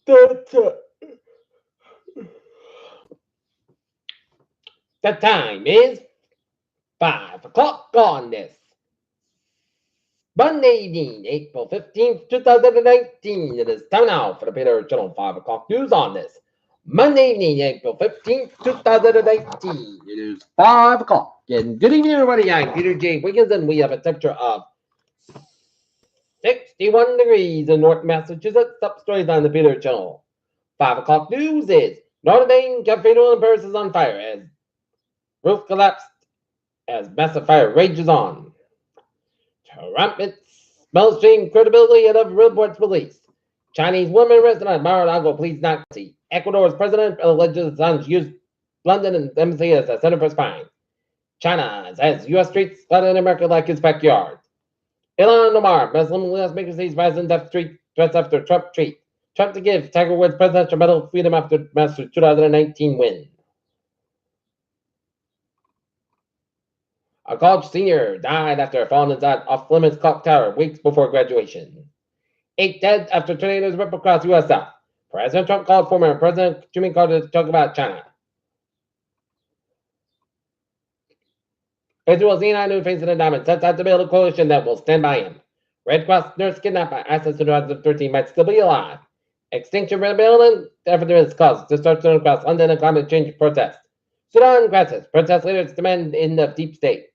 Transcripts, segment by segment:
The time is 5 o'clock on this Monday evening, April 15th, 2019. It is time now for the Peter Channel 5 o'clock news on this Monday evening, April 15th, 2019. It is 5 o'clock. And good evening, everybody. I'm Peter J. Wiggins, and we have a temperature of 61 degrees in North Massachusetts. Top stories on the Peter Channel 5 o'clock news is Notre Dame Cathedral in Paris is on fire as roof collapsed as massive fire rages on. Trumpets mainstream credibility of reports released. Chinese woman arrested on Mar-a-Lago pleads not guilty. Ecuador's president alleges Assange used London and embassy as a center for spying. China says U.S. streets Latin America like his backyard. Ilhan Omar, Muslim lawmakers sees rise in death street threats after Trump tweet. Trump to give Tiger Woods presidential medal of freedom after Masters 2019 win. A college senior died after falling inside off-limits clock tower weeks before graduation. 8 dead after tornadoes rip across U.S. South. President Trump called former President Jimmy Carter to talk about China. Israel's United New Face of the Diamond sets out to build a coalition that will stand by him. Red Cross nurse kidnapped by ISIS in 2013 might still be alive. Extinction Rebellion evidence caused destruction across London and climate change protests. Sudan crisis. Protest leaders demand end of deep state.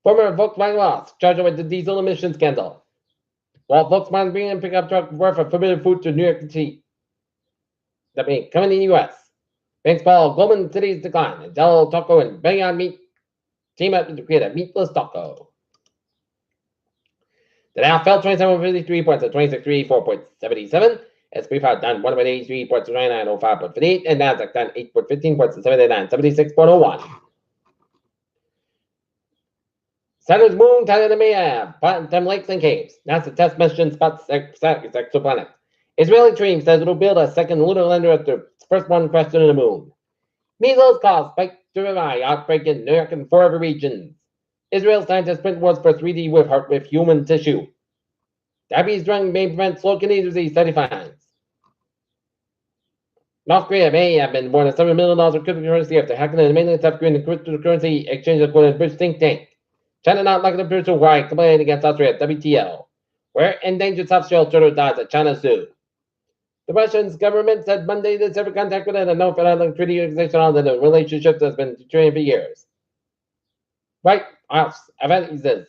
Former Volkswagen boss charged with the diesel emission scandal. While Volkswagen bringing a pickup truck worth of forbidden food to New York City. That means coming in the U.S. Banks fall Goldman City's decline. And Del Taco and Beyond Meat team up to create a meatless taco. The Dow fell 27.53 points at 2634.77. S&P 5 down 1.83 points to 9905.58. And Nasdaq down 8.15 points to 7976.01. Saturn's moon tighter than Mayhem, Platinum lakes and caves. NASA test mission spots exoplanet. Israeli team says it'll build a second lunar lander after first one crashed into the moon. Measles cause spike to revive outbreak in New York and 4 other regions. Israel scientists print words for 3D with heart with human tissue. Diabetes drug may prevent slow kidney disease, study finds. North Korea may have been warned of $7 million of cryptocurrency after hacking and mainly subsequent the cryptocurrency exchange according to British think tank. China not likely to pursue Hawaii complaining against Australia at WTO, where endangered soft shell turtle dies at China Zoo. The Russian government said Monday that every contact with it and no federal treaty organization on the relationship has been deteriorating for years. White House advances.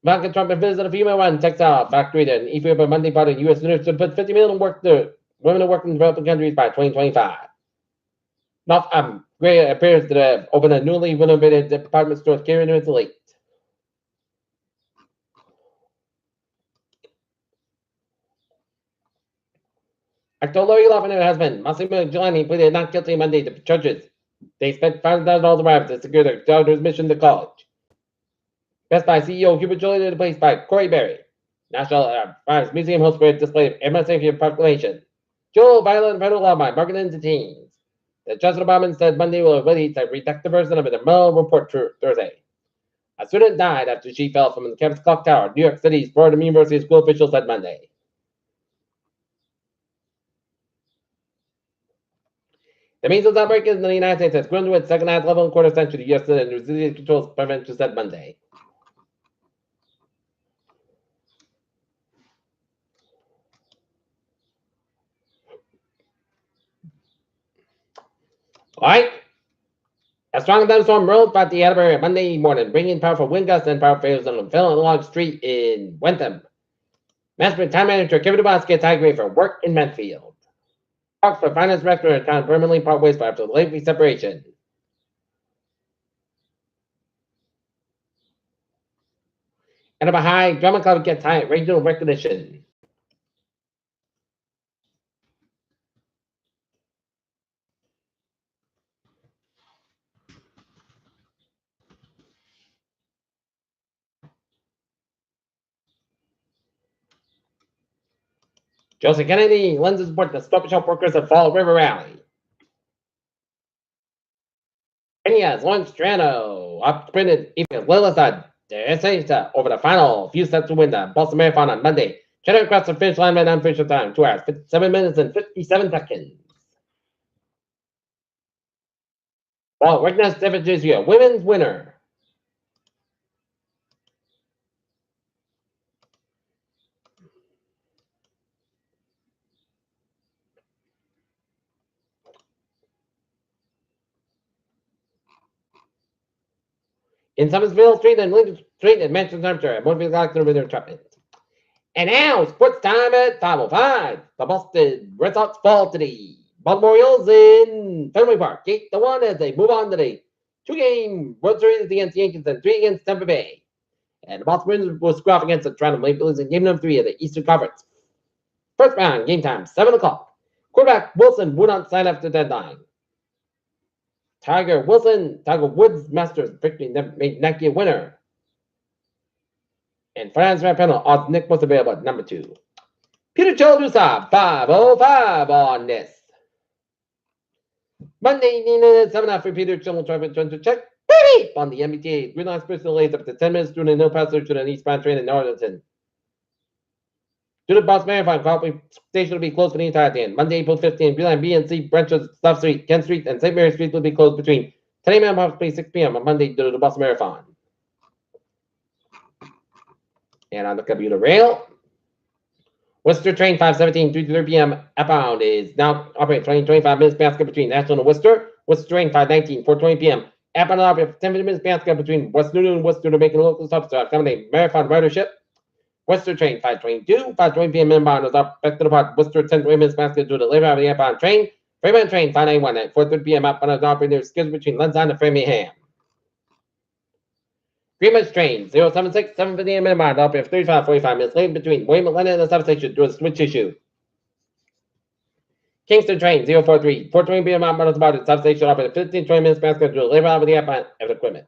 Ivanka Trump visited a female-run textile factory in Ethiopia Monday, part of U.S. news to put 50 million women to work in developing countries by 2025. North Korea appears to have opened a newly renovated department store catering to Italy. Actor Lori Loughlin and her husband, Massimo Giuliani, pleaded not guilty Monday to charges. They spent $5,000 bribes to secure their daughter's mission to college. Best Buy CEO Hubert Joly replaced by Corey Berry. National Archives Museum hosts for a display of Emancipation Proclamation. Joel violent federal law by marketing into teens. The Justice Department said Monday will release a redacted version of the Mueller report Thursday. A student died after she fell from the campus clock tower. New York City's Fordham University school officials said Monday. The measles outbreak in the United States has grown to its second highest level in a quarter century. The U.S. and New Zealand controls prevention said Monday. All right. A strong thunderstorm rolled past the Attleboro Monday morning, bringing powerful wind gusts and power failures on the fell along street in Wentham. Master time manager Kevin DeBoss gets high grade for work in Medfield. Talks for finance restaurant account permanently part ways after the late separation. And up a high, drama club gets high regional recognition. Joseph Kennedy lends his support to Stop Shop workers at Fall River Rally. Kenya's Lawrence Strano outsprinted even Lilithad DeSantis over the final few sets to win the Boston Marathon on Monday. Trying across the finish line right on finish time, 2 hours, 57 minutes, and 57 seconds. Well, Wiggins is your women's winner. In Summersville Street and Lincoln Street at Manchester, Hampshire, at Motorfield Collector with their trumpet. And now, sports time at 5:05. The Boston Red Sox fall to the Baltimore Orioles in Fenway Park, 8-1 as they move on to the 2-game World Series against the Yankees and 3 against Tampa Bay. And the Boston Bruins will square off against the Toronto Maple Leafs in game number 3 of the Eastern Conference. First round, game time, 7 o'clock. Quarterback Wilson would not sign after deadline. Tiger Woods Masters victory never made Nike a winner. And finance round panel, odds Nick was available at number 2. Peter Chaldusa, 505 on this. Monday evening at 7 after Peter Children trying to check on the MBTA. Green Line Special delays up to 10 minutes due to no passenger to an eastbound train in Arlington. Due to Boston Marathon, Coffee Station will be closed for the entire day. Monday, April 15th, Green Line B and C branches, South Street, Kent Street, and St. Mary Street will be closed between 10 a.m. and approximately 6 p.m. on Monday due to the Boston Marathon. And on the commuter rail, Worcester train 517 to 3 p.m. outbound is now operating 25 minutes basket between National and Worcester. Worcester train 519 4:20 p.m. outbound operating 10 minutes basket between West Newton and Worcester to make a local stop to accommodate marathon ridership. Worcester train 522 5:20 p.m. inbound is up back to the park. Worcester 10 minutes basket due to the labor of the outbound train. Framingham train 591 at 4:30 p.m. outbound is operating scheduled between Lansdowne and Framingham. Greenwich train 076 7:50 a.m. inbound operating 45 minutes late between William Lennon and the substation due to a switch issue. Kingston train 043 4:20 p.m. outbound is about the substation operating 15 20 minutes basket due to labor of the outbound of equipment.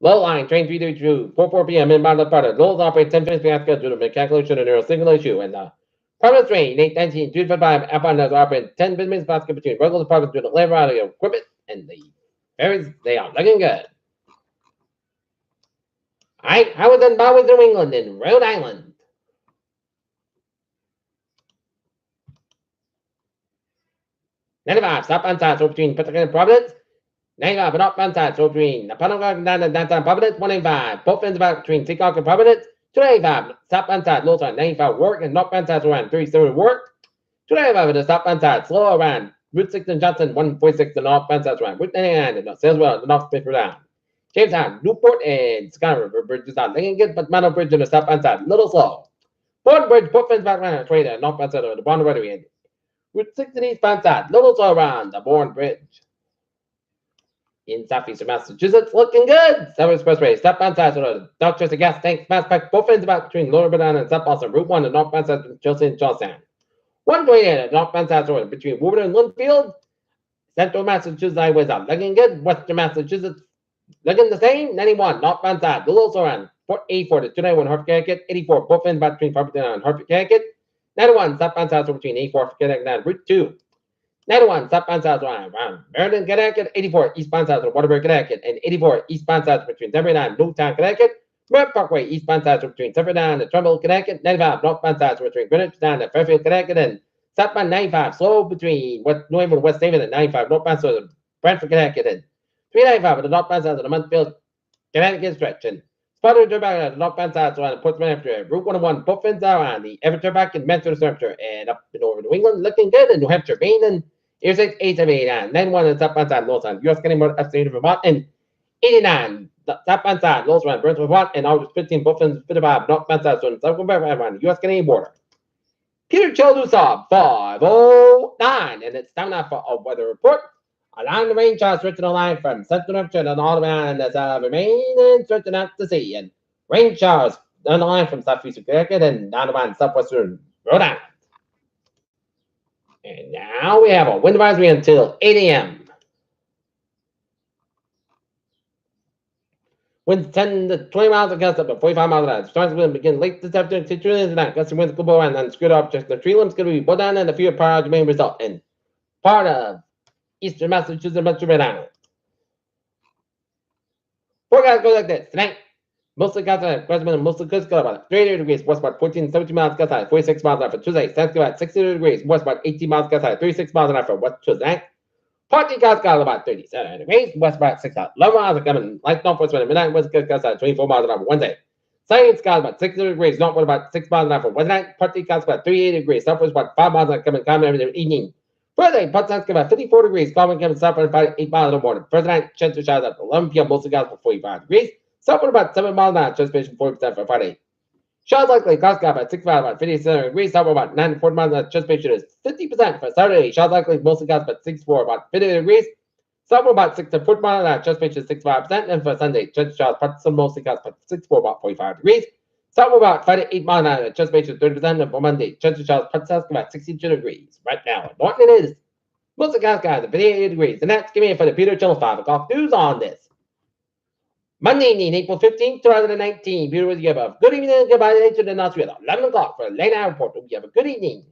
Low line train 332 4 p.m. inbound of Sparta. Lowell's operate 10 minutes basket due to mechanical issue and a single issue. And the Providence train 819 255 outbound is operating 10 minutes basket between regular departments due to labor out of the equipment and the ferries. They are looking good. All right, how was done by with New England in Rhode Island? '95 stop on side so between Pawtucket and Providence. 95 and up on side so between Pawtucket and downtown Providence. 185 both ends about between Seacock and Providence. 295 stop on side low side 95 work and north on side around 37 work. 295 at the stop on side slow around Route 6 and Johnson 146 and north on side around Route 99 and Salesville and North Paper down. Jamestown, Newport, and Sky River bridges out. Lincoln good, but Mano Bridge on the stop on side little slow. Borden Bridge, both ends back around trade and north on side of the Bond Rotary end. Route 6 and eastbound side little slow around the Bourne Bridge. In southeastern Massachusetts, looking good. Southern Expressway, stop-on side, so the Dorchester gas tanks, Mass Pike, both ends about between Lower Banana and South Boston. Route 1 and northbound side between Chelsea and Charlestown. 128 and northbound side, so between Woburn and Linfield. Central Massachusetts highways are looking good. Western Massachusetts looking the same. 91 northbound side, the little around 84 to 291 Hartford, Connecticut. 84 both ends about between Farmington and Hartford, Connecticut. 91 southbound side, so between 84 Connecticut and Route 2. 91 southbound south around Meriden, Connecticut. 84 eastbound south of Waterbury, Connecticut. And 84 eastbound south between Denver and Newtown, Connecticut. Merritt Parkway eastbound south between Denver and Trumbull, Connecticut. 95 northbound south between Greenwich down and Fairfield, Connecticut. And southbound 95 slow between New Haven and West Haven. And 95 northbound south of Brantford, Connecticut. And 395 at the northbound south of the Munfield, Connecticut stretch. And Spotted Turnback at the northbound side around Portsmouth after Route 101 both ends around the Everett Turnback in Manchester, Hampshire. And up and over New England looking good in New Hampshire, Maine, and Interstate 878 91 and southbound side, North side, U.S. Canadian upstate of Vermont, and 89 southbound side, North side, Brunswick, Vermont, and August 15, both ends 55 northbound side, so southbound around the U.S. Canadian border. Peter Chaldusa, 509, and it's time now for a weather report. Along the rain showers stretching the line from central Hampshire and all around as Maine and stretching out to sea, and rain showers on the line from southeastern Connecticut and down around southwestern Rhode Island. And now we have a wind advisory until 8 a.m. Winds 10 to 20 miles against up to 45 miles an hour. Storms will begin late this afternoon to 2 tonight. Gusty winds could blow around and screwed up just the tree limbs could be blown down and a few power may result in part of eastern Massachusetts, Metro Rhode Island. Forecast goes like this. Tonight, mostly cloudy tonight. Question mostly cloudy about 38 degrees, west about 14 to 17 miles gust high, 46 miles an hour for Tuesday. South about 62 degrees, west about 18 miles gust high, 36 miles an hour for West Tuesday. Partly cloudy about 37 degrees, west about 6 miles. Low miles are coming light northwest wind at midnight, west gust high, 24 miles an hour for Wednesday. Science cloudy about 60 degrees, northwest about 6 miles an hour for Wednesday night. Partly cloudy about 38 degrees, southwest about 5 miles an hour coming common every evening. Friday, part time about 54 degrees, cloudy coming southward about 8 miles in the morning. Thursday night, chance of showers at 11 p.m. Mostly cloudy for 45 degrees. Southward about 7 miles an hour, transpiration 40% for Friday. Showers likely, clouds got about 6 miles, about 57 degrees. Southward about 9 to 40 miles an hour, transpiration is 50% for Saturday. Showers likely, mostly clouds about 64, about 50 degrees. Southward about 6 to 40 miles an hour, transpiration is 65%. And for Sunday, chance of showers, parts of mostly clouds about 64, about 45 degrees. Southward about 5 to 8 miles an hour, transpiration is 30%. And for Monday, chance of showers, parts of about 62 degrees. Right now, Norton it is. Most of the guys, 58 degrees. And that's giving me for the Peter Channel 5 o'clock news on this. Monday evening, April 15th, 2019. Peter with you. Good evening and goodbye to the Australia. 11 o'clock for a late hour report. You have a good evening.